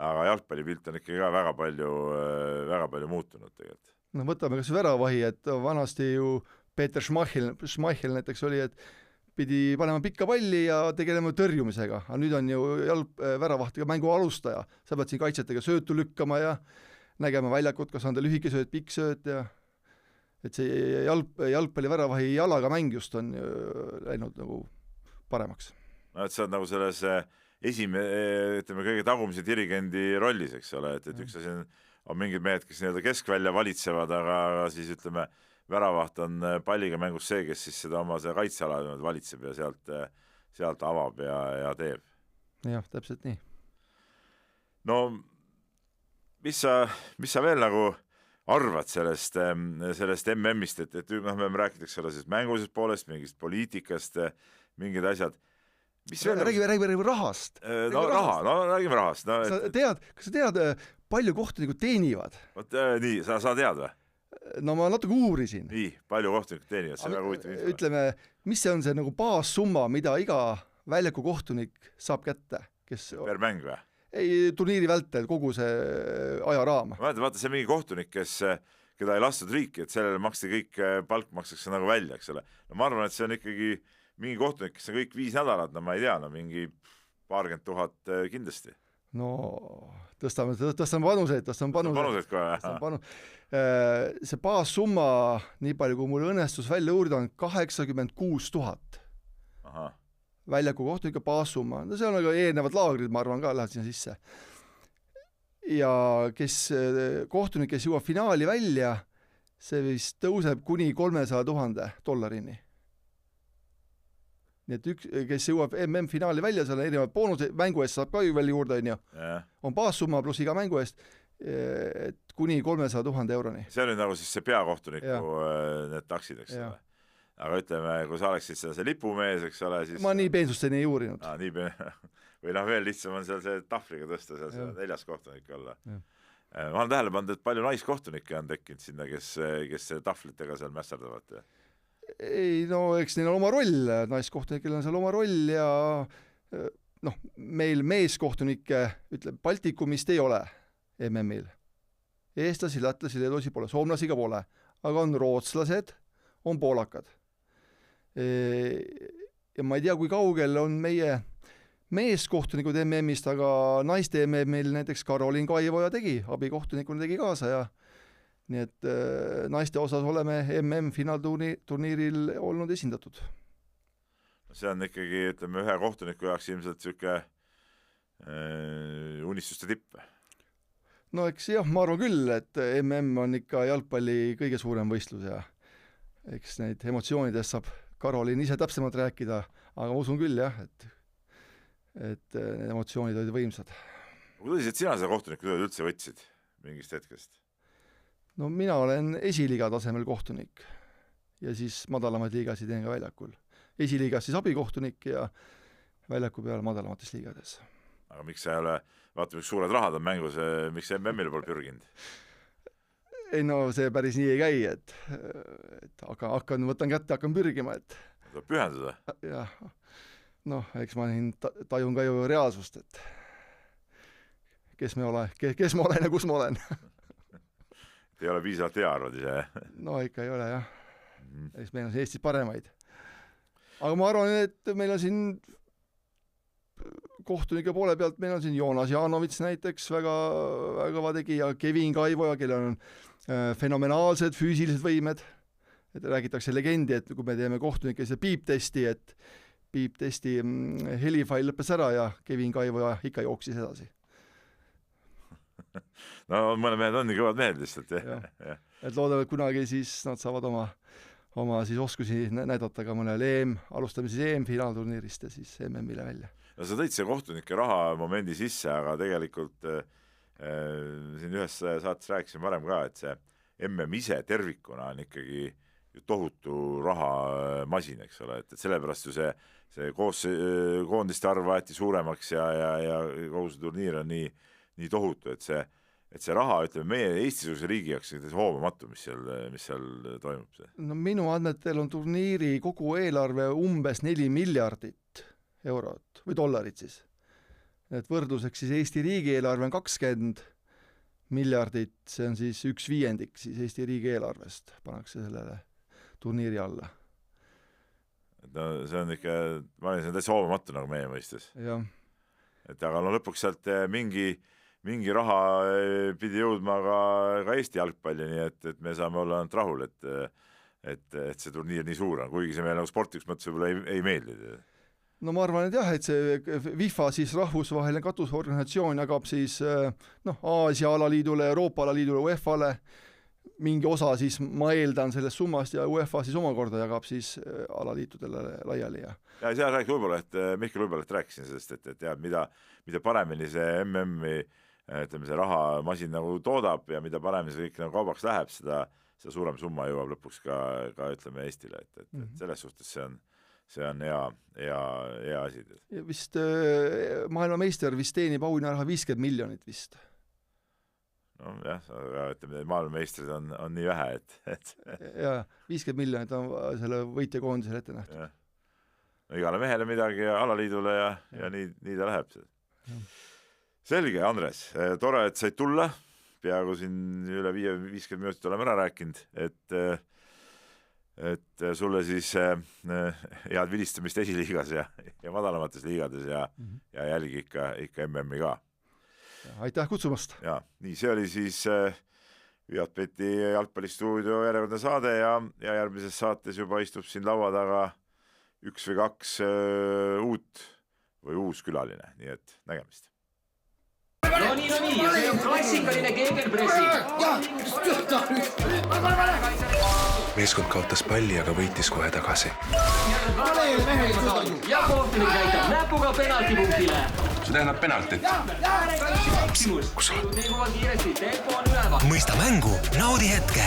Aga jalgpalli pilt on ikkagi ka väga palju muutunud tegelikult. No võtame kas väravahi, et vanasti ju Peeter Schmeichel näiteks oli, et pidi panema pikka palli ja tegelema tõrjumisega, aga nüüd on ju väravahtiga mängu alustaja, sa pead siin kaitsetega söötu lükkama ja nägema väljakut, kas on ta lühike sööt, pikk sööt ja et see jalgpalli väravahi jalaga mäng just on läinud nagu paremaks. no et sa oled nagu selles ütleme kõige tagumise dirigendi rollis, eks ole, et üks asi on mingid mehed, kes nii-öelda keskvälja valitsevad, aga siis ütleme, väravaht on palliga mängus see, kes siis seda oma see kaitseala valitseb ja sealt avab ja teeb. Jah, täpselt nii. No mis sa veel nagu arvad sellest MM-ist, et me peame rääkida, eks ole, mängusest poolest, mingist poliitikast, mingid asjad. Räägime rahast. Räägime rahast. No, kas sa tead, palju kohtunikud teenivad? Võt, nii, sa tead või? No ma natuke uurisin. Nii, palju kohtunikud teenivad, see on väga huvitav. Ütleme, mis see on see nagu baassumma, mida iga väljaku kohtunik saab kätte? Per mäng või? Ei, turniiri vältel kogu see ajaraam. Vaata, see mingi kohtunik, keda ei lastud riiki, et sellele maksti kõik palk makstakse nagu välja, eks ole. No ma arvan, et see on ikkagi mingi kohtunik, kes on kõik 5 nädalat, no ma ei tea, no mingi 20 000 kindlasti. No tõstame panuseid kohe. See baassumma, nii palju kui mul õnnestus välja uurida, on 86 000. Aha. Väljaku kohtunike baassumma. No see on aga eelnevad laagrid, ma arvan ka, lähed sinna sisse. Ja kohtunik, kes jõuab finaali välja, see vist tõuseb kuni $300,000. Nii et kes jõuab MM-finaali välja, seal on erinevad boonused, mängu eest saab ka ju veel juurde, on baassumma pluss iga mängu eest, et kuni €300,000. See oli nagu siis see peakohtuniku need taksid, eks ole. Aga ütleme, kui sa oleksid see lipumees, eks ole, siis... Ma nii peensusteni ei uurinud. Või veel lihtsam on seal see tahvliga tõsta, seal see 4. kohtunik olla. Ma olen tähele pannud, et palju naiskohtunikke on tekkinud sinna, kes tahvlitega seal mässerdavad. Ei, no eks neil on oma roll, naiskohtunikel on seal oma roll ja meil meeskohtunikke, ütleb, Baltikumist ei ole MM-il. Eestlasi, lätlasi, leedusi pole, soomlasi ka pole, aga on rootslased, on poolakad. Ja ma ei tea, kui kaugel on meie meeskohtunikud MM-ist, aga naiste MM-il näiteks Karolin Kaivoja abikohtunikuna tegi kaasa ja nii et naiste osas oleme MM-finaalturniiril olnud esindatud. See on ikkagi, ütleme, ühe kohtuniku jaoks ilmselt siuke unistuste tipp. No eks jah, ma arvan küll, et MM on ikka jalgpalli kõige suurem võistlus ja eks neid emotsioonidest saab Karolin ise täpsemalt rääkida, aga ma usun küll jah, et need emotsioonid olid võimsad. Kui tõsiselt sina seda kohtuniku üldse võtsid mingist hetkest? No mina olen esiliiga tasemel kohtunik ja siis madalamaid liigasid teen ka väljakul. Esiliigas siis abikohtunik ja väljaku peal madalamates liigades. Aga miks sa ei ole, vaata, miks suured rahad on mängus, miks see MM-il pole pürginud? Ei no see päris nii ei käi, et võtan kätte, hakkan pürgima, et... Tuleb pühenduda? Jah, noh, eks ma tajun ka ju reaalsust, et kes ma olen ja kus ma olen. Ei ole piisavalt hea arvad ise? No ikka ei ole jah. Eks meil on Eestis paremaid. Aga ma arvan, et meil on siin kohtunike poole pealt, meil on siin Joonas Jaanovits näiteks väga kõva tegija, Kevin Kaivoja, kellel on fenomenaalsed füüsilised võimed. Et räägitakse legendi, et kui me teeme kohtunike piiptesti, et piiptesti helifail lõppes ära ja Kevin Kaivoja ikka jooksis edasi. No mõne mehed on nii kõvad mehed lihtsalt, jah. Et loodame, et kunagi siis nad saavad oma siis oskusi näidata ka mõnel alustame siis finaalturniirist ja siis MM-ile välja. No sa tõid see kohtunike raha momendi sisse, aga tegelikult siin ühes saates rääkisin varem ka, et see MM ise tervikuna on ikkagi ju tohutu rahamasin, eks ole, et sellepärast ju see koondiste arv vaeti suuremaks ja kogu see turniir on nii tohutu, et see raha, ütleme, meie Eesti-suguse riigi jaoks hoomamatu, mis seal toimub. No minu andmetel on turniiri kogu eelarve umbes 4 miljardit eurot või dollarit siis. Et võrdluseks siis Eesti riigi eelarve on 20 miljardit, see on siis 1/5 siis Eesti riigi eelarvest, pannakse sellele turniiri alla. No see on ikka, ma olen täitsa hoomamatu nagu meie mõistes. Jah. Et aga no lõpuks sealt mingi raha pidi jõudma ka Eesti jalgpalli, nii et me saame olla ainult rahul, et see turniir nii suur on, kuigi see meil nagu sportlikus mõttes võib-olla ei meeldi. no ma arvan, et jah, et see FIFA siis rahvusvaheline katusorganisatsioon jagab siis Aasia alaliidule, Euroopa alaliidule, UEFA-le mingi osa siis ma eeldan sellest summast ja UEFA siis omakorda jagab siis alaliitudele laiali ja seal rääkis võib-olla, et Mihkel võib-olla rääkisin sellest, et tead, mida paremini see MM-i ütleme, see rahamasin nagu toodab ja mida paremini see kõik nagu kaubaks läheb, seda suurem summa jõuab lõpuks ka ütleme Eestile, et selles suhtes see on hea asi. Vist maailmameister vist teenib auhinnaraha 50 miljonit vist. No jah, ütleme, maailmameistrid on nii vähe, et ja 50 miljonit on selle võitjakoondisele ette nähtud. No igale mehele midagi ja alaliidule ja nii ta läheb. Selge, Andres, tore, et said tulla, peaaegu siin üle 50 minutit oleme ära rääkinud, et sulle siis head vilistamist esiliigas ja madalamates liigades ja jälgi ikka MM-i ka. Aitäh kutsumast! Ja, nii, see oli siis Viatbeti jalgpallistuudio järjekordne saade ja järgmises saates juba istub siin laua taga 1 või 2 uus külaline, nii et nägemist. No nii, ja see on klassikaline Gegenpressi. meeskond kaotas palli, aga võitis kohe tagasi. Ja kohtunik näitab näpuga penaltipunktile. See tähendab penaltit. Eksimus. Liiguvad kiiresti, tempo on üleval. Mõista mängu, naudi hetke.